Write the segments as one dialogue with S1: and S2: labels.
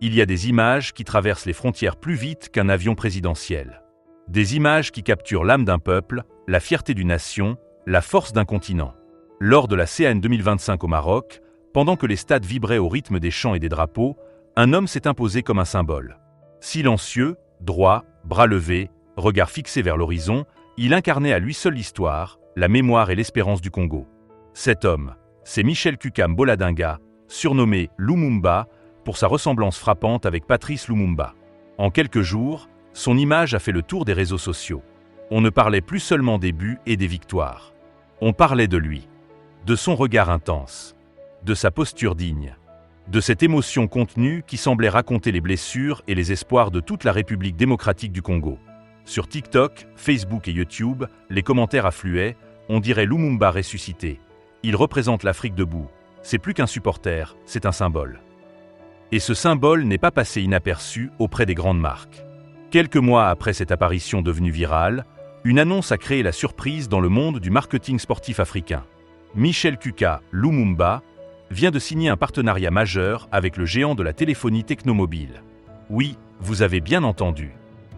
S1: Il y a des images qui traversent les frontières plus vite qu'un avion présidentiel. Des images qui capturent l'âme d'un peuple, la fierté d'une nation, la force d'un continent. Lors de la CAN 2025 au Maroc, pendant que les stades vibraient au rythme des chants et des drapeaux, un homme s'est imposé comme un symbole. Silencieux, droit, bras levés, regard fixé vers l'horizon, il incarnait à lui seul l'histoire, la mémoire et l'espérance du Congo. Cet homme, c'est Michel Kuka-Mboladinga, surnommé Lumumba, pour sa ressemblance frappante avec Patrice Lumumba. En quelques jours, son image a fait le tour des réseaux sociaux. On ne parlait plus seulement des buts et des victoires. On parlait de lui, de son regard intense, de sa posture digne, de cette émotion contenue qui semblait raconter les blessures et les espoirs de toute la République démocratique du Congo. Sur TikTok, Facebook et YouTube, les commentaires affluaient, on dirait Lumumba ressuscité. Il représente l'Afrique debout. C'est plus qu'un supporter, c'est un symbole. Et ce symbole n'est pas passé inaperçu auprès des grandes marques. Quelques mois après cette apparition devenue virale, une annonce a créé la surprise dans le monde du marketing sportif africain. Michel Kuka-Lumumba vient de signer un partenariat majeur avec le géant de la téléphonie Technomobile. Oui, vous avez bien entendu.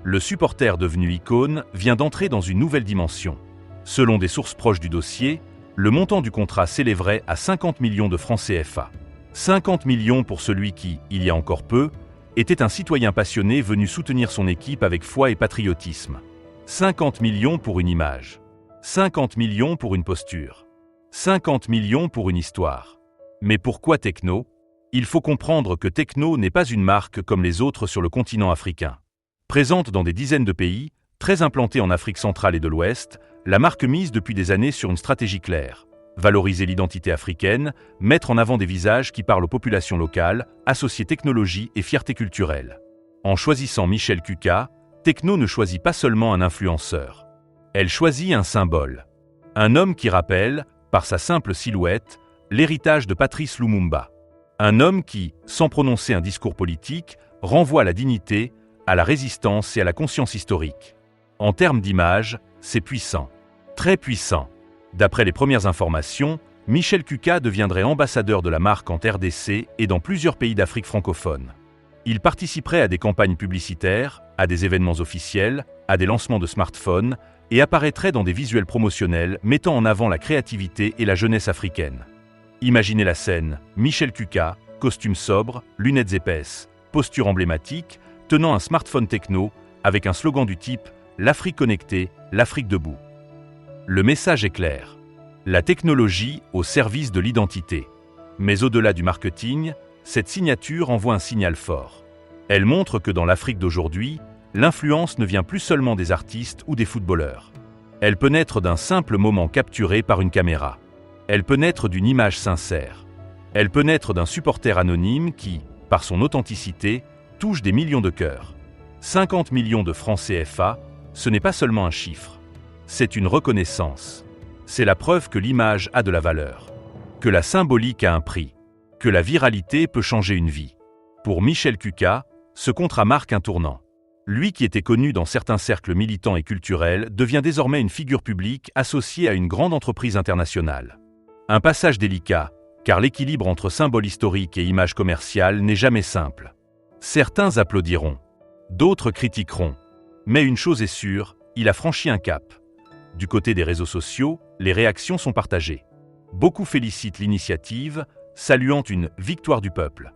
S1: Le supporter devenu icône vient d'entrer dans une nouvelle dimension. Selon des sources proches du dossier, le montant du contrat s'élèverait à 50 millions de francs CFA. 50 millions pour celui qui, il y a encore peu, était un citoyen passionné venu soutenir son équipe avec foi et patriotisme. 50 millions pour une image. 50 millions pour une posture. 50 millions pour une histoire. Mais pourquoi Techno ? Il faut comprendre que Techno n'est pas une marque comme les autres sur le continent africain. Présente dans des dizaines de pays, très implantée en Afrique centrale et de l'Ouest, la marque mise depuis des années sur une stratégie claire. Valoriser l'identité africaine, mettre en avant des visages qui parlent aux populations locales, associer technologie et fierté culturelle. En choisissant Michel Kuka, Techno ne choisit pas seulement un influenceur. Elle choisit un symbole. Un homme qui rappelle, par sa simple silhouette, l'héritage de Patrice Lumumba. Un homme qui, sans prononcer un discours politique, renvoie à la dignité, à la résistance et à la conscience historique. En termes d'image, c'est puissant. Très puissant. D'après les premières informations, Michel Kuka deviendrait ambassadeur de la marque en RDC et dans plusieurs pays d'Afrique francophone. Il participerait à des campagnes publicitaires, à des événements officiels, à des lancements de smartphones et apparaîtrait dans des visuels promotionnels mettant en avant la créativité et la jeunesse africaine. Imaginez la scène, Michel Kuka, costume sobre, lunettes épaisses, posture emblématique, tenant un smartphone techno avec un slogan du type « L'Afrique connectée, l'Afrique debout ». Le message est clair. La technologie au service de l'identité. Mais au-delà du marketing, cette signature envoie un signal fort. Elle montre que dans l'Afrique d'aujourd'hui, l'influence ne vient plus seulement des artistes ou des footballeurs. Elle peut naître d'un simple moment capturé par une caméra. Elle peut naître d'une image sincère. Elle peut naître d'un supporter anonyme qui, par son authenticité, touche des millions de cœurs. 50 millions de francs CFA, ce n'est pas seulement un chiffre. C'est une reconnaissance. C'est la preuve que l'image a de la valeur, que la symbolique a un prix, que la viralité peut changer une vie. Pour Michel Kuka, ce contrat marque un tournant. Lui qui était connu dans certains cercles militants et culturels devient désormais une figure publique associée à une grande entreprise internationale. Un passage délicat, car l'équilibre entre symbole historique et image commerciale n'est jamais simple. Certains applaudiront, d'autres critiqueront. Mais une chose est sûre, il a franchi un cap. Du côté des réseaux sociaux, les réactions sont partagées. Beaucoup félicitent l'initiative, saluant une « victoire du peuple ».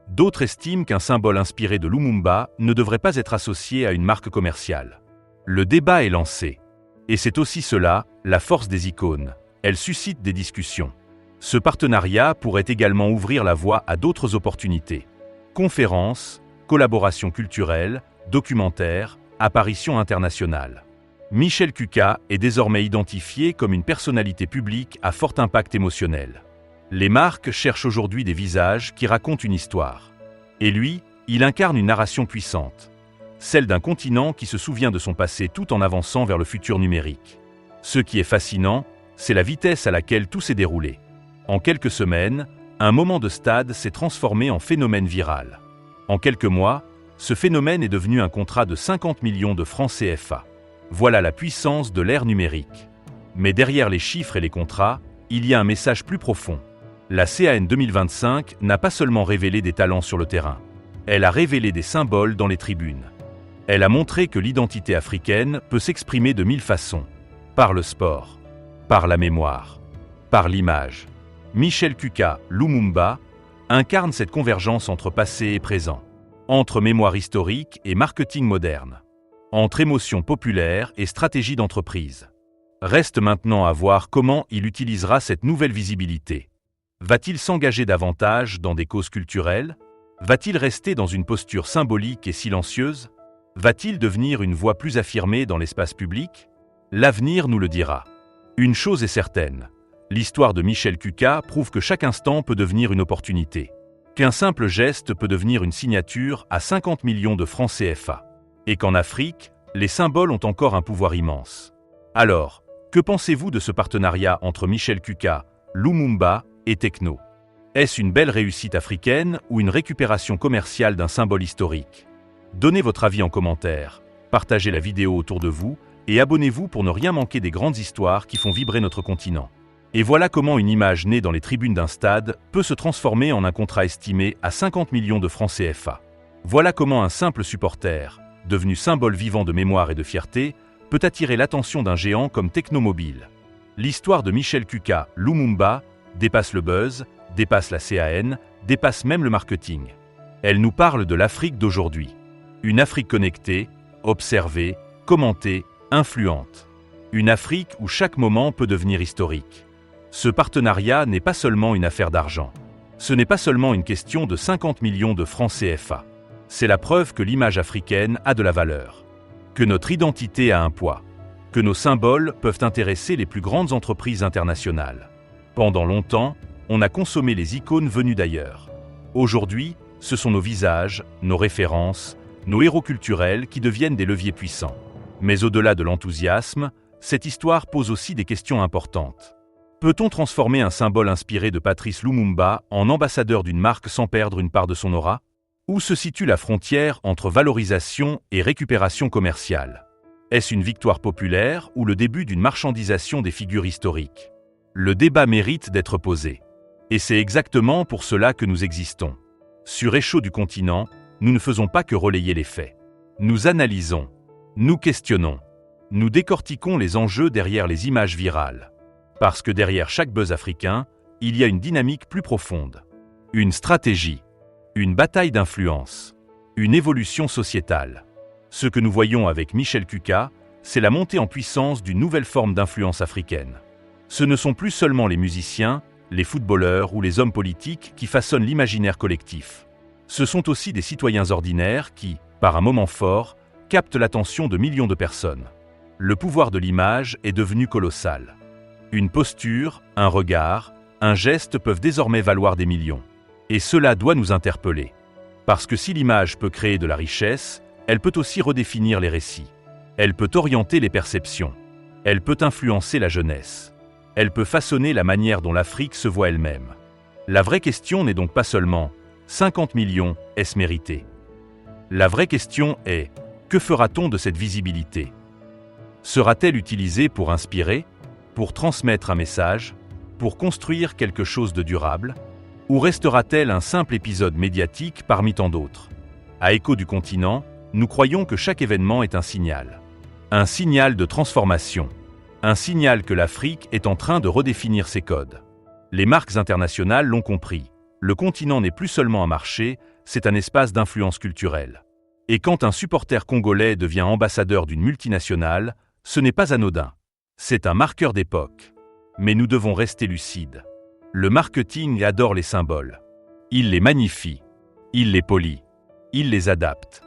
S1: D'autres estiment qu'un symbole inspiré de Lumumba ne devrait pas être associé à une marque commerciale. Le débat est lancé. Et c'est aussi cela, la force des icônes. Elles suscitent des discussions. Ce partenariat pourrait également ouvrir la voie à d'autres opportunités. Conférences, collaborations culturelles, documentaires, apparitions internationales. Michel Kuka est désormais identifié comme une personnalité publique à fort impact émotionnel. Les marques cherchent aujourd'hui des visages qui racontent une histoire. Et lui, il incarne une narration puissante, celle d'un continent qui se souvient de son passé tout en avançant vers le futur numérique. Ce qui est fascinant, c'est la vitesse à laquelle tout s'est déroulé. En quelques semaines, un moment de stade s'est transformé en phénomène viral. En quelques mois, ce phénomène est devenu un contrat de 50 millions de francs CFA. Voilà la puissance de l'ère numérique. Mais derrière les chiffres et les contrats, il y a un message plus profond. La CAN 2025 n'a pas seulement révélé des talents sur le terrain. Elle a révélé des symboles dans les tribunes. Elle a montré que l'identité africaine peut s'exprimer de 1000 façons. Par le sport, par la mémoire, par l'image. Michel Kuka Lumumba incarne cette convergence entre passé et présent, entre mémoire historique et marketing moderne, entre émotion populaire et stratégie d'entreprise. Reste maintenant à voir comment il utilisera cette nouvelle visibilité. Va-t-il s'engager davantage dans des causes culturelles? Va-t-il rester dans une posture symbolique et silencieuse? Va-t-il devenir une voix plus affirmée dans l'espace public? L'avenir nous le dira. Une chose est certaine, l'histoire de Michel Kuka prouve que chaque instant peut devenir une opportunité, qu'un simple geste peut devenir une signature à 50 millions de francs CFA, et qu'en Afrique, les symboles ont encore un pouvoir immense. Alors, que pensez-vous de ce partenariat entre Michel Kuka, Lumumba et Tekno? Est-ce une belle réussite africaine ou une récupération commerciale d'un symbole historique? Donnez votre avis en commentaire, partagez la vidéo autour de vous et abonnez-vous pour ne rien manquer des grandes histoires qui font vibrer notre continent. Et voilà comment une image née dans les tribunes d'un stade peut se transformer en un contrat estimé à 50 millions de francs CFA. Voilà comment un simple supporter, devenu symbole vivant de mémoire et de fierté, peut attirer l'attention d'un géant comme Technomobile. L'histoire de Michel Kuka Lumumba dépasse le buzz, dépasse la CAN, dépasse même le marketing. Elle nous parle de l'Afrique d'aujourd'hui. Une Afrique connectée, observée, commentée, influente. Une Afrique où chaque moment peut devenir historique. Ce partenariat n'est pas seulement une affaire d'argent. Ce n'est pas seulement une question de 50 millions de francs CFA. C'est la preuve que l'image africaine a de la valeur. Que notre identité a un poids. Que nos symboles peuvent intéresser les plus grandes entreprises internationales. Pendant longtemps, on a consommé les icônes venues d'ailleurs. Aujourd'hui, ce sont nos visages, nos références, nos héros culturels qui deviennent des leviers puissants. Mais au-delà de l'enthousiasme, cette histoire pose aussi des questions importantes. Peut-on transformer un symbole inspiré de Patrice Lumumba en ambassadeur d'une marque sans perdre une part de son aura? Où se situe la frontière entre valorisation et récupération commerciale? Est-ce une victoire populaire ou le début d'une marchandisation des figures historiques? Le débat mérite d'être posé. Et c'est exactement pour cela que nous existons. Sur Écho du continent, nous ne faisons pas que relayer les faits. Nous analysons, nous questionnons, nous décortiquons les enjeux derrière les images virales. Parce que derrière chaque buzz africain, il y a une dynamique plus profonde. Une stratégie, une bataille d'influence, une évolution sociétale. Ce que nous voyons avec Michel Kuka, c'est la montée en puissance d'une nouvelle forme d'influence africaine. Ce ne sont plus seulement les musiciens, les footballeurs ou les hommes politiques qui façonnent l'imaginaire collectif. Ce sont aussi des citoyens ordinaires qui, par un moment fort, captent l'attention de millions de personnes. Le pouvoir de l'image est devenu colossal. Une posture, un regard, un geste peuvent désormais valoir des millions. Et cela doit nous interpeller. Parce que si l'image peut créer de la richesse, elle peut aussi redéfinir les récits. Elle peut orienter les perceptions. Elle peut influencer la jeunesse. Elle peut façonner la manière dont l'Afrique se voit elle-même. La vraie question n'est donc pas seulement « 50 millions, est-ce mérité ?» La vraie question est « Que fera-t-on de cette visibilité ?» Sera-t-elle utilisée pour inspirer, pour transmettre un message, pour construire quelque chose de durable? Ou restera-t-elle un simple épisode médiatique parmi tant d'autres? À Écho du continent, nous croyons que chaque événement est un signal. Un signal de transformation. Un signal que l'Afrique est en train de redéfinir ses codes. Les marques internationales l'ont compris. Le continent n'est plus seulement un marché, c'est un espace d'influence culturelle. Et quand un supporter congolais devient ambassadeur d'une multinationale, ce n'est pas anodin. C'est un marqueur d'époque. Mais nous devons rester lucides. Le marketing adore les symboles. Il les magnifie. Il les polit. Il les adapte.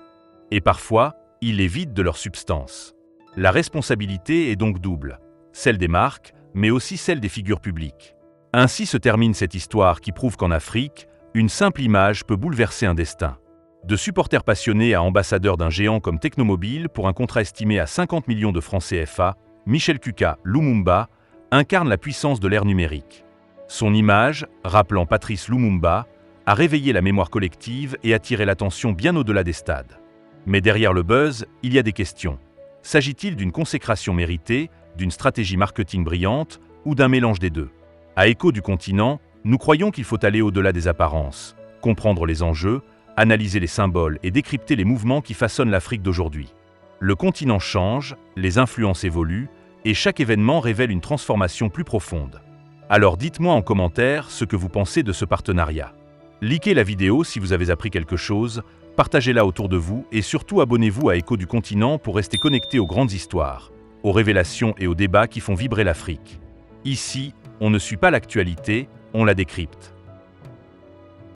S1: Et parfois, il les vide de leur substance. La responsabilité est donc double. Celle des marques, mais aussi celle des figures publiques. Ainsi se termine cette histoire qui prouve qu'en Afrique, une simple image peut bouleverser un destin. De supporters passionnés à ambassadeurs d'un géant comme Technomobile pour un contrat estimé à 50 millions de francs CFA, Michel Kuka Lumumba incarne la puissance de l'ère numérique. Son image, rappelant Patrice Lumumba, a réveillé la mémoire collective et attiré l'attention bien au-delà des stades. Mais derrière le buzz, il y a des questions. S'agit-il d'une consécration méritée, d'une stratégie marketing brillante ou d'un mélange des deux? À Écho du continent, nous croyons qu'il faut aller au-delà des apparences, comprendre les enjeux, analyser les symboles et décrypter les mouvements qui façonnent l'Afrique d'aujourd'hui. Le continent change, les influences évoluent, et chaque événement révèle une transformation plus profonde. Alors dites-moi en commentaire ce que vous pensez de ce partenariat. Likez la vidéo si vous avez appris quelque chose, partagez-la autour de vous et surtout abonnez-vous à Écho du continent pour rester connecté aux grandes histoires, aux révélations et aux débats qui font vibrer l'Afrique. Ici, on ne suit pas l'actualité, on la décrypte.